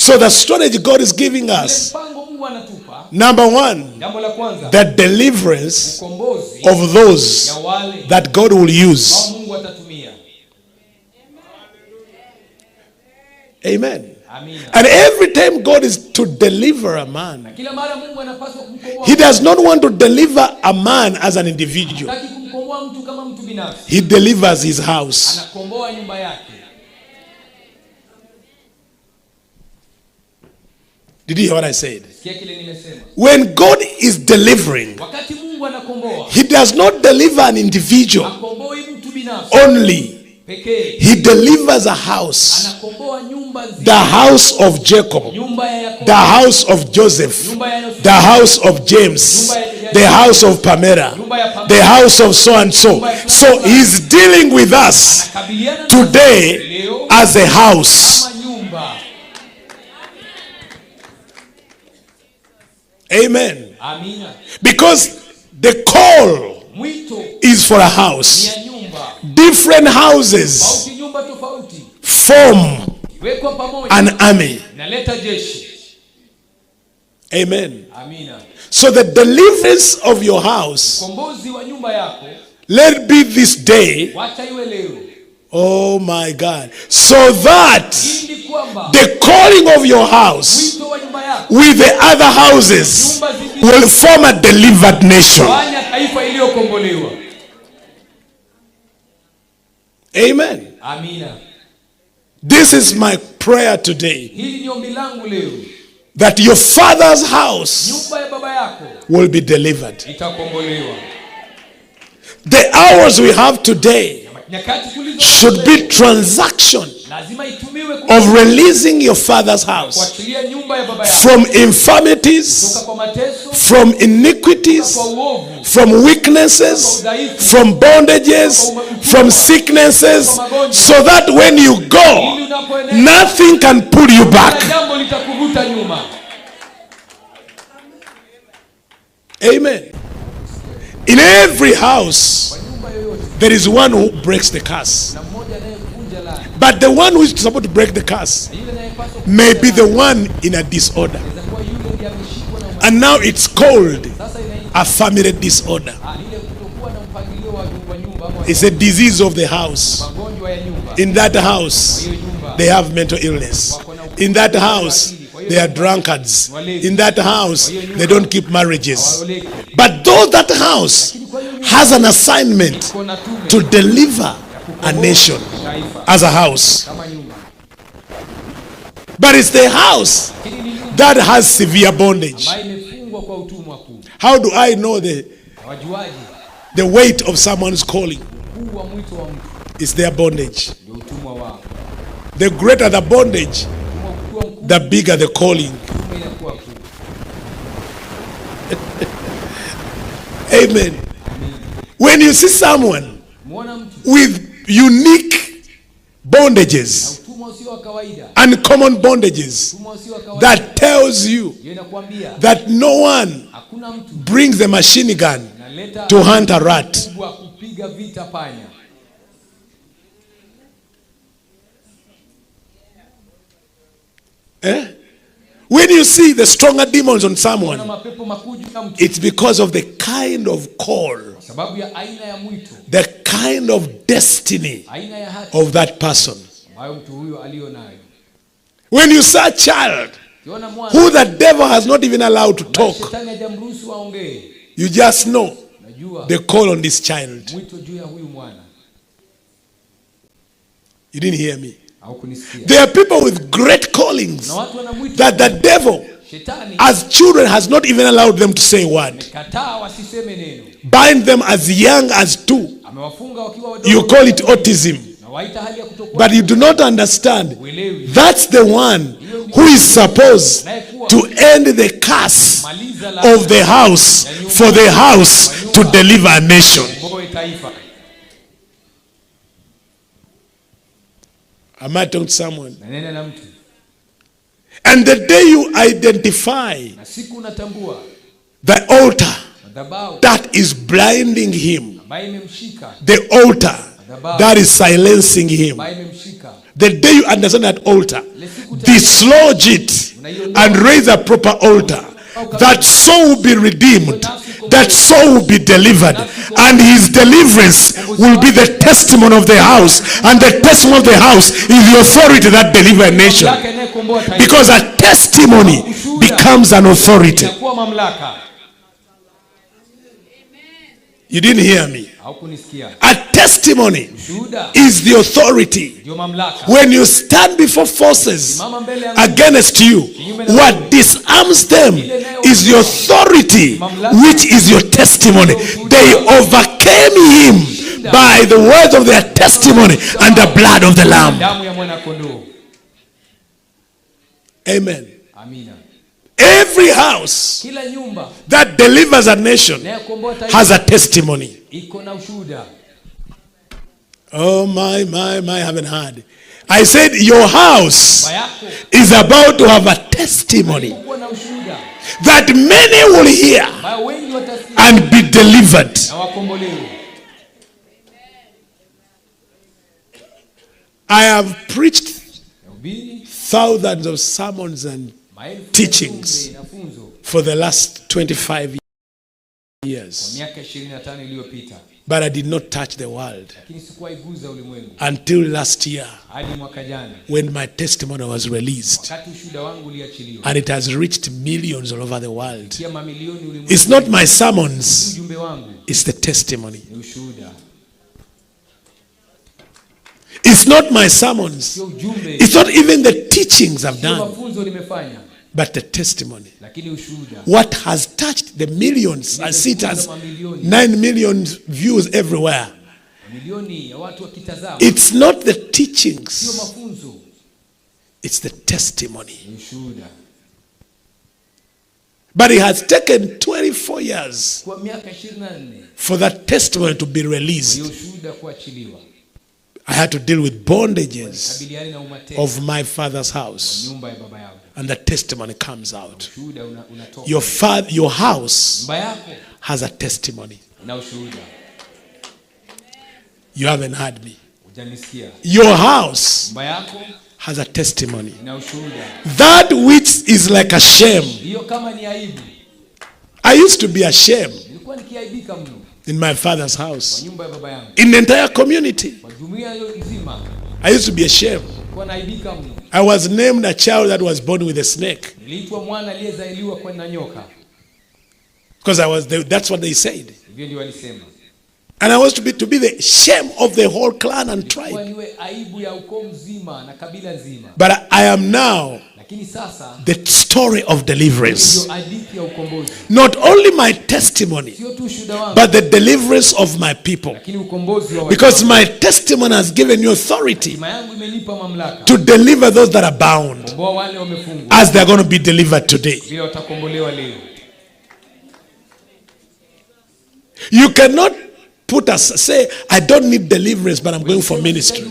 So the strategy God is giving us, number one, the deliverance of those that God will use. Amen. And every time God is to deliver a man, he does not want to deliver a man as an individual. He delivers his house. Did you hear what I said? When God is delivering, he does not deliver an individual only. He delivers a house. The house of Jacob, the house of Joseph, the house of James, the house of Pamela, the house of so and so. So he's dealing with us today as a house. Amen. Because the call is for a house. Different houses form an army. Amen. So the deliverance of your house, let it be this day. Oh my God. So that the calling of your house with the other houses will form a delivered nation. Amen. This is my prayer today, that your father's house will be delivered. The hours we have today should be transaction of releasing your father's house from infirmities, from iniquities, from weaknesses, from bondages, from sicknesses, so that when you go, nothing can pull you back. Amen. In every house, there is one who breaks the curse. But the one who is supposed to break the curse may be the one in a disorder. And now it's called a family disorder. It's a disease of the house. In that house, they have mental illness. In that house, they are drunkards. In that house, they don't keep marriages. But though that house has an assignment to deliver a nation as a house, but it's the house that has severe bondage. How do I know the weight of someone's calling? It's their bondage. The greater the bondage, the bigger the calling. Amen. When you see someone with unique bondages, uncommon bondages, that tells you that no one brings a machine gun to hunt a rat. When you see the stronger demons on someone, it's because of the kind of call, the kind of destiny of that person. When you see a child who the devil has not even allowed to talk, you just know the call on this child. You didn't hear me. There are people with great callings that the devil, as children, has not even allowed them to say a word. Bind them as young as 2. You call it autism. But you do not understand. That's the one who is supposed to end the curse of the house, for the house to deliver a nation. Am I talking to someone? And the day you identify the altar that is blinding him, the altar that is silencing him. The day you understand that altar, dislodge it and raise a proper altar, that soul will be redeemed, that soul will be delivered, and his deliverance will be the testimony of the house, and the testimony of the house is the authority that delivers a nation, because a testimony becomes an authority. You didn't hear me. A testimony is the authority. When you stand before forces against you, what disarms them is the authority, which is your testimony. They overcame him by the words of their testimony and the blood of the Lamb. Amen. Every house that delivers a nation has a testimony. Oh my, I haven't heard. I said your house is about to have a testimony that many will hear and be delivered. I have preached thousands of sermons and teachings for the last 25 years, but I did not touch the world until last year when my testimony was released, and it has reached millions all over the world. It's not my sermons, it's the testimony. It's not my sermons, it's not even the teachings I've done, but the testimony. What has touched the millions? I see it as 9 million views everywhere. It's not the teachings, it's the testimony. But it has taken 24 years for that testimony to be released. I had to deal with bondages of my father's house, and the testimony comes out. Your house has a testimony. You haven't heard me. Your house has a testimony. That which is like a shame. I used to be ashamed in my father's house, in the entire community. I used to be ashamed. I was named a child that was born with a snake, because that's what they said. And I was to be the shame of the whole clan and tribe. But I am now the story of deliverance. Not only my testimony, but the deliverance of my people. Because my testimony has given you authority to deliver those that are bound, as they are going to be delivered today. You cannot say, I don't need deliverance, but I'm going for ministry.